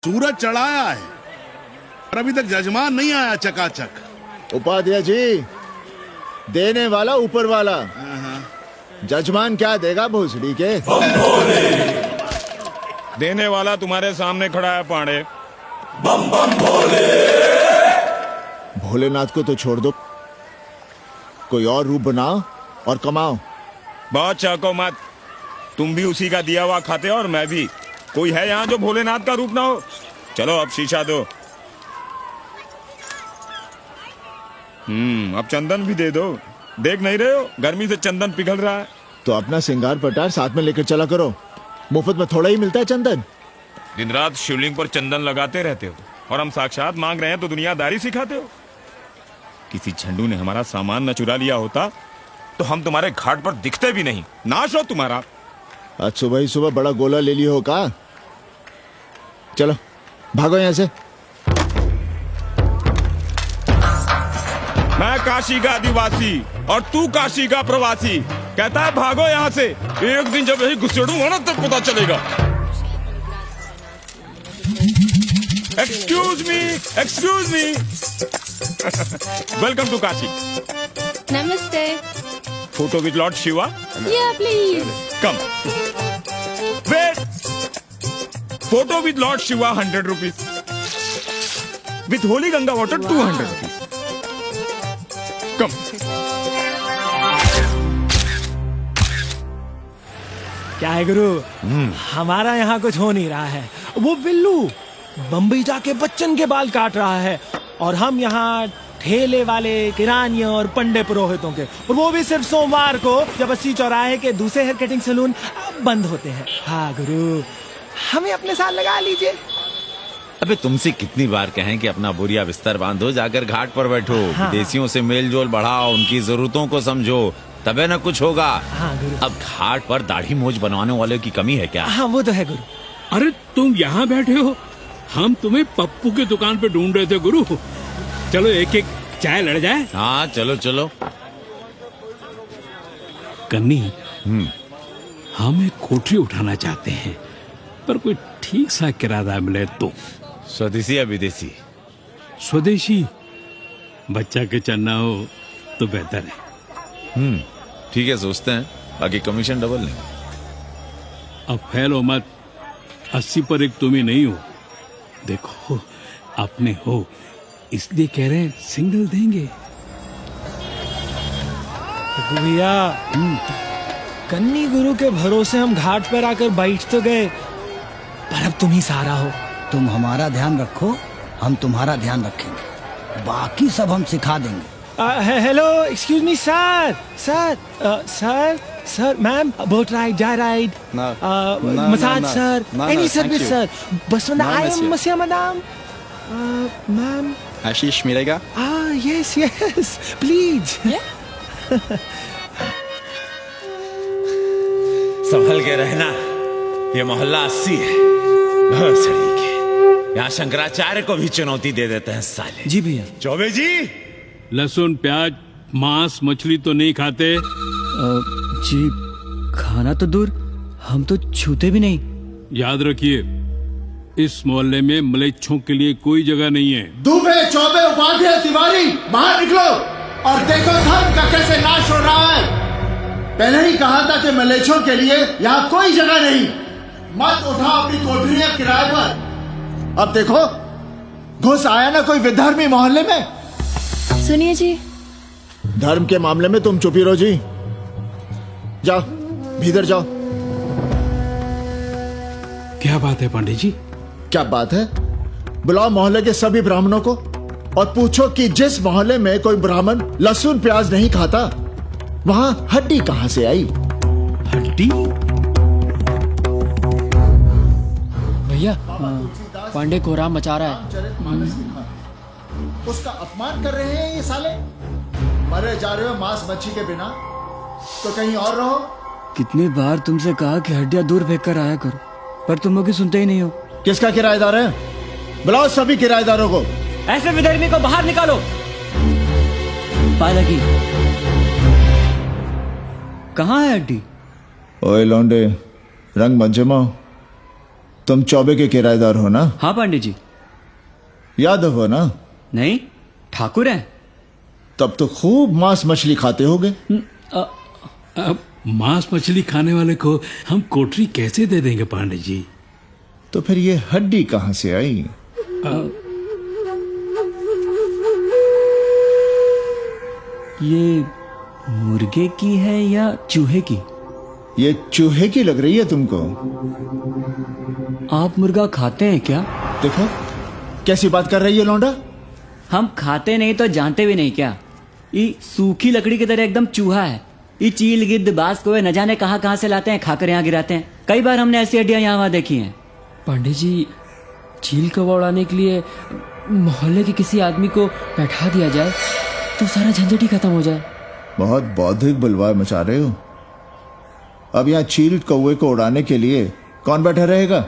सूरज चढ़ाया है पर अभी तक जजमान नहीं आया चकाचक। उपाध्याय जी, देने वाला ऊपर वाला, जजमान क्या देगा भोसड़ी के? देने वाला तुम्हारे सामने खड़ा है पांडे। बम बम भोले। भोलेनाथ को तो छोड़ दो, कोई और रूप बनाओ और कमाओ। बहुत चाको मत, तुम भी उसी का दिया हुआ खाते हो और मैं भी। कोई है यहाँ जो भोलेनाथ का रूप ना हो? चलो अब शीशा दो। अब चंदन भी दे दो। देख नहीं रहे हो गर्मी से चंदन पिघल रहा है। तो अपना सिंगार पटार साथ में लेकर चला करो, मुफ्त में थोड़ा ही मिलता है चंदन। दिन रात शिवलिंग पर चंदन लगाते रहते हो और हम साक्षात मांग रहे हैं तो दुनियादारी सिखाते हो। किसी झंडू ने हमारा सामान न चुरा लिया होता तो हम तुम्हारे घाट पर दिखते भी नहीं। नाश हो तुम्हारा। आज सुबह ही सुबह बड़ा गोला ले लियो हो का? चलो भागो यहाँ से। मैं काशी का आदिवासी और तू काशी का प्रवासी। कहता है भागो यहाँ से। एक दिन जब यही घुसेड़ूंगा ना तब पता चलेगा। Excuse me welcome to Kashi. नमस्ते। Photo with lord Shiva. Yeah, please. Come wait. Photo with lord Shiva 100 rupees. With holy Ganga water 200 rupees. Come. क्या है गुरु, हमारा यहाँ कुछ हो नहीं रहा है। वो बिल्लू बम्बई जाके बच्चन के बाल काट रहा है और हम यहाँ ठेले वाले, किरानियों और पंडे पुरोहितों के, और वो भी सिर्फ सोमवार को, जब 80 चौराहे के दूसरे हेयर कटिंग सैलून बंद होते हैं। हाँ गुरु, हमें अपने साथ लगा लीजिए। अबे तुमसे कितनी बार कहें कि अपना बोरिया बिस्तर बांधो, जाकर घाट पर बैठो। हाँ। विदेशियों से मेल जोल बढ़ाओ, उनकी जरूरतों को समझो, तबे न कुछ होगा। हाँ गुरु। अब घाट पर दाढ़ी मोछ बनवाने वाले की कमी है क्या? हाँ वो तो है गुरु। अरे तुम यहाँ बैठे हो, हम तुम्हें पप्पू की दुकान पे ढूंढ रहे थे गुरु। चलो एक एक चाय लड़ जाए। हाँ चलो चलो। कन्नी, हम एक कोठरी उठाना चाहते हैं, पर कोई ठीक सा किराया मिले तो। स्वदेशी या विदेशी? स्वदेशी। बच्चा के चन्ना हो तो बेहतर है। ठीक है, सोचते हैं, बाकी कमीशन डबल लेंगे। अब फैलो मत, 80 पर एक तुम ही नहीं हो। देखो अपने हो इसलिए कह रहे हैं, सिंगल देंगे। भैया, कन्नी गुरु के भरोसे हम घाट पर आकर बैठ तो गए, पर अब तुम ही सहारा हो। तुम हमारा ध्यान रखो, हम तुम्हारा ध्यान रखेंगे, बाकी सब हम सिखा देंगे। Hello, excuse me sir. Sir, ma'am, boat ride, जा ride, massage sir, any service sir. बस आई एम मसिया मैडम। मैम, आशीष मिलेगा? Yes please. संभल के रहना, ये मोहल्ला 80 है। घर सड़ी के यहाँ शंकराचार्य को भी चुनौती दे देते हैं साले। जी भैया। चौबे जी, लहसुन, प्याज, मांस, मछली तो नहीं खाते? जी खाना तो दूर, हम तो छूते भी नहीं। याद रखिए, इस मोहल्ले में मलेच्छों के लिए कोई जगह नहीं है। दुबे, चौबे, उपाध्याय, तिवारी, बाहर निकलो और देखो धर्म का कैसे नाश हो रहा है। पहले ही कहा था कि मलेच्छों के लिए यहाँ कोई जगह नहीं। मत उठाओ अपनी कोठरियां किराए पर। अब देखो, घुस आया ना कोई विधर्मी मोहल्ले में। सुनिए जी, धर्म के मामले में तुम चुप ही रहो जी। जाओ भीतर जाओ। क्या बात है पंडित जी? क्या बात है? बुलाओ मोहल्ले के सभी ब्राह्मणों को और पूछो कि जिस मोहल्ले में कोई ब्राह्मण लहसुन प्याज नहीं खाता, वहां हड्डी कहां से आई? हड्डी? भैया, पांडे कोहराम मचा रहा है। उसका अपमान कर रहे हैं ये साले। मरे जा रहे हो मांस मच्छी के बिना, तो कहीं और रहो। कितनी बार तुमसे कहा कि हड्डियां दूर फेंक कर आया करो, पर तुम लोग सुनते ही नहीं हो। किसका किराएदार है? बुलाओ सभी किराएदारों को। ऐसे विधर्मी को बाहर निकालो। पालकी, कहाँ है हड्डी? ओए लौंडे, रंग मत जमाओ। तुम चौबे के किराएदार हो ना? हाँ पांडे जी। यादव हो ना? नहीं, ठाकुर है। तब तो खूब मांस मछली खाते होगे। अब मांस मछली खाने वाले को हम कोठरी कैसे दे देंगे पांडे जी? तो फिर ये हड्डी कहां से आई? ये मुर्गे की है या चूहे की? ये चूहे की लग रही है तुमको। आप मुर्गा खाते हैं क्या? देखो कैसी बात कर रही है लौंडा। हम खाते नहीं तो जानते भी नहीं क्या? ये सूखी लकड़ी की तरह एकदम चूहा है। ये चील गिद्ध बाज कोए न जाने कहाँ से लाते हैं, खाकर यहाँ गिराते हैं। कई बार हमने ऐसी हड्डियां यहाँ वहाँ देखी हैं। पांडे जी, चील कौवा उड़ाने के लिए मोहल्ले के किसी आदमी को बैठा दिया जाए तो सारा झंझट ही खत्म हो जाए। बहुत बौद्धिक बुलवाए मचा रहे हो। अब यहाँ चील कौवे को उड़ाने के लिए कौन बैठा रहेगा?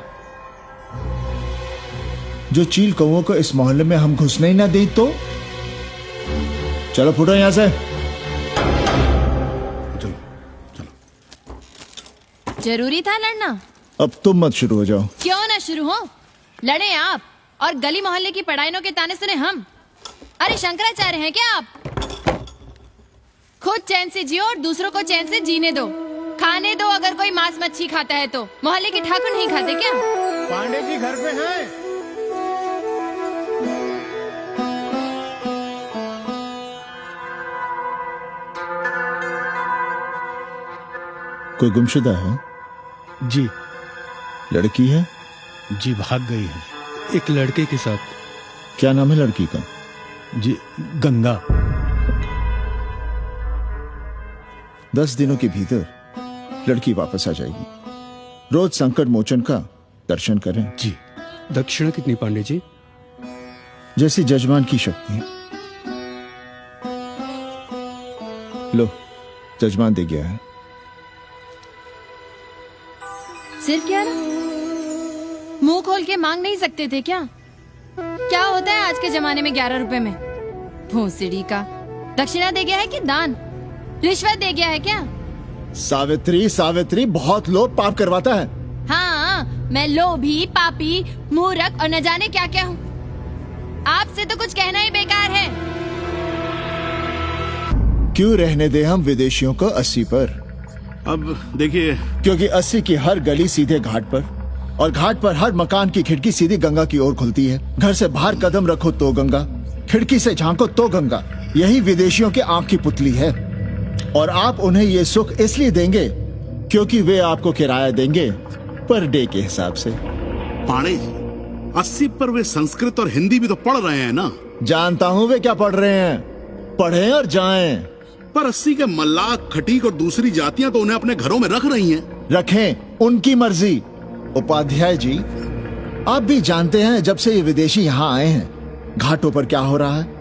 जो चील कौवों को इस मोहल्ले में हम घुसने ही ना दें तो? चलो फुटो यहां से। जरूरी था लड़ना? अब तुम मत शुरू हो जाओ। क्यों ना शुरू हो? लड़े आप और गली मोहल्ले की पढ़ाइयों के ताने सुने हम। अरे शंकराचार्य हैं क्या आप? खुद चैन से जियो और दूसरों को चैन से जीने दो। खाने दो अगर कोई मांस मच्छी खाता है तो। मोहल्ले के ठाकुर नहीं खाते क्या? पांडे जी घर पे हैं? कोई गुमशुदा है? जी। लड़की है? जी भाग गई है एक लड़के के साथ। क्या नाम है लड़की का? जी गंगा। 10 दिनों के भीतर लड़की वापस आ जाएगी। रोज संकट मोचन का दर्शन करें। जी। दक्षिणा कितनी पांडे जी? जैसी जजमान की शक्ति। लो जजमान दे गया है। सिर्फ क्या ना? मुंह खोल के मांग नहीं सकते थे क्या? क्या होता है आज के जमाने में 11 रुपए में? भूसिड़ी का दक्षिणा दे गया है कि दान? रिश्वत दे गया है क्या? सावित्री सावित्री बहुत लोभ पाप करवाता है। हाँ, मैं लोभी, पापी, मूर्ख और न जाने क्या क्या हूँ। आपसे तो कुछ कहना ही बेकार है। क्यों रहने दे हम विदेशियों को 80 पर? अब देखिए, क्योंकि 80 की हर गली सीधे घाट पर, और घाट पर हर मकान की खिड़की सीधी गंगा की ओर खुलती है। घर से बाहर कदम रखो तो गंगा, खिड़की से झांको तो गंगा। यही विदेशियों के आंख की पुतली है। और आप उन्हें ये सुख इसलिए देंगे क्योंकि वे आपको किराया देंगे पर डे के हिसाब से। पांडे जी, 80 पर वे संस्कृत और हिंदी भी तो पढ़ रहे हैं ना? जानता हूँ वे क्या पढ़ रहे हैं। पढ़ें और जाएं। पर 80 के मल्लाक, खटीक और दूसरी जातियां तो उन्हें अपने घरों में रख रही हैं। रखें, उनकी मर्जी। उपाध्याय जी, आप भी जानते हैं जब से ये विदेशी यहाँ आए हैं घाटों पर क्या हो रहा है।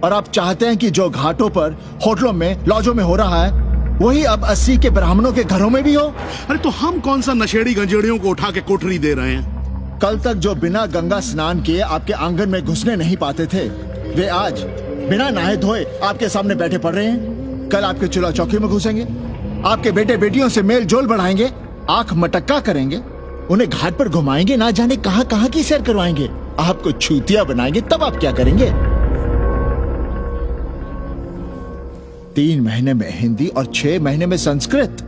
और आप चाहते हैं कि जो घाटों पर, होटलों में, लॉजों में हो रहा है वही अब 80 के ब्राह्मणों के घरों में भी हो। अरे तो हम कौन सा नशेड़ी गंजेड़ियों को उठा के कोठरी दे रहे हैं? कल तक जो बिना गंगा स्नान किए आपके आंगन में घुसने नहीं पाते थे, वे आज बिना नहाए धोए आपके सामने बैठे पड़ रहे हैं। कल आपके चूल्हा चौकी में घुसेंगे, आपके बेटे बेटियों से मेल जोल बढ़ाएंगे, आंख मटक्का करेंगे, उन्हें घाट पर घुमाएंगे, ना जाने कहां कहां की सैर करवाएंगे, आपको छूतिया बनाएंगे। तब आप क्या करेंगे? 3 महीने में हिंदी और 6 महीने में संस्कृत।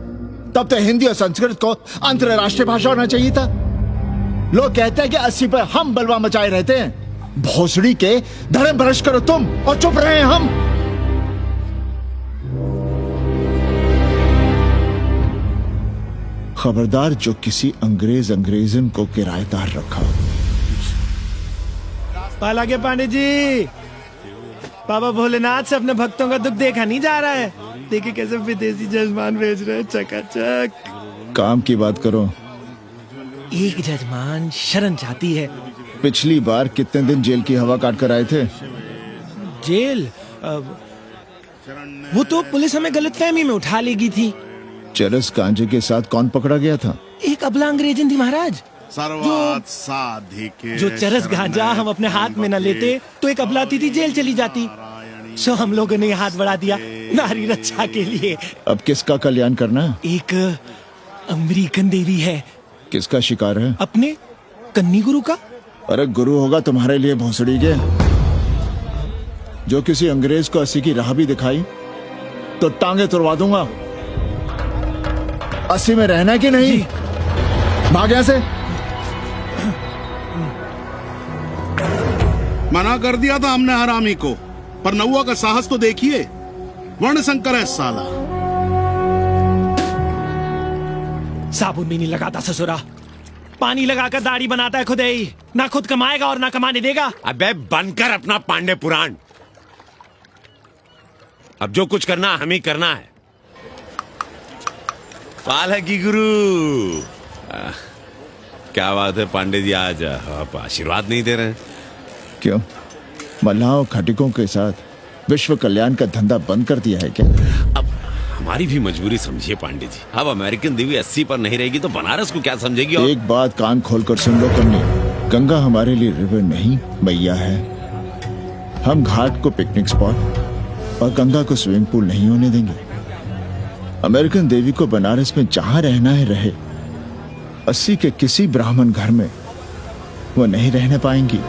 तब तो हिंदी और संस्कृत को अंतरराष्ट्रीय भाषा होना चाहिए था। लोग कहते हैं कि 80 पर हम बलवा मचाए रहते हैं। भोसड़ी के धर्म भ्रष्ट करो तुम और चुप रहे हम। खबरदार जो किसी अंग्रेजन को किराएदार रखा। पाला के पांडे जी, बाबा भोलेनाथ से अपने भक्तों का दुख देखा नहीं जा रहा है। देखिए कैसे विदेशी जजमान भेज रहे हैं चकाचक। काम की बात करो। एक जजमान शरण चाहती है। पिछली बार कितने दिन जेल की हवा काट कर आए थे? जेल? वो तो पुलिस हमें गलतफहमी में उठा लेगी थी। चरस गांजे के साथ कौन पकड़ा गया था? एक अबला अंग्रेजन थी महाराज। सर्वात साधिके जो चरस गांजा हम अपने हाथ में न लेते तो एक अबलाती थी जेल चली जाती। सो हम लोगों ने हाथ बढ़ा दिया नारी रक्षा के लिए। अब किसका कल्याण करना है? एक अमेरिकन देवी है। किसका शिकार है? अपने कन्नी गुरु का? अरे गुरु होगा तुम्हारे लिए भोसड़ी के, जो किसी अंग्रेज को 80 की राह भी दिखाई तो टांगे तुड़वा दूंगा। 80 में रहना कि नहीं? भाग यहां से। मना कर दिया था हमने हरामी को, पर नौआ का साहस तो देखिए। वर्ण संकर है साला। साबुन भी नहीं लगाता ससुरा, पानी लगाकर दाढ़ी बनाता है खुद ही। ना खुद कमाएगा और ना कमाने देगा। अबे बनकर अपना पांडे पुराण। अब जो कुछ करना हम ही करना है। पालकी गुरु। क्या बात है पांडे जी, आज आप आशीर्वाद नहीं दे रहे हैं? क्यों, मल्लाहों खटिकों के साथ विश्व कल्याण का धंधा बंद कर दिया है क्या? अब हमारी भी मजबूरी समझिए पांडे जी। अब अमेरिकन देवी 80 पर नहीं रहेगी तो बनारस को क्या समझेगी? और एक बात कान खोलकर सुन लो कन्नी, गंगा हमारे लिए रिवर नहीं मैया है। हम घाट को पिकनिक स्पॉट और गंगा को स्विमिंग पूल नहीं होने देंगे। अमेरिकन देवी को बनारस में जहां रहना है रहे, 80 के किसी ब्राह्मण घर में वो नहीं रहने पाएंगी।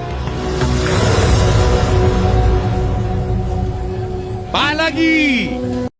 पालकी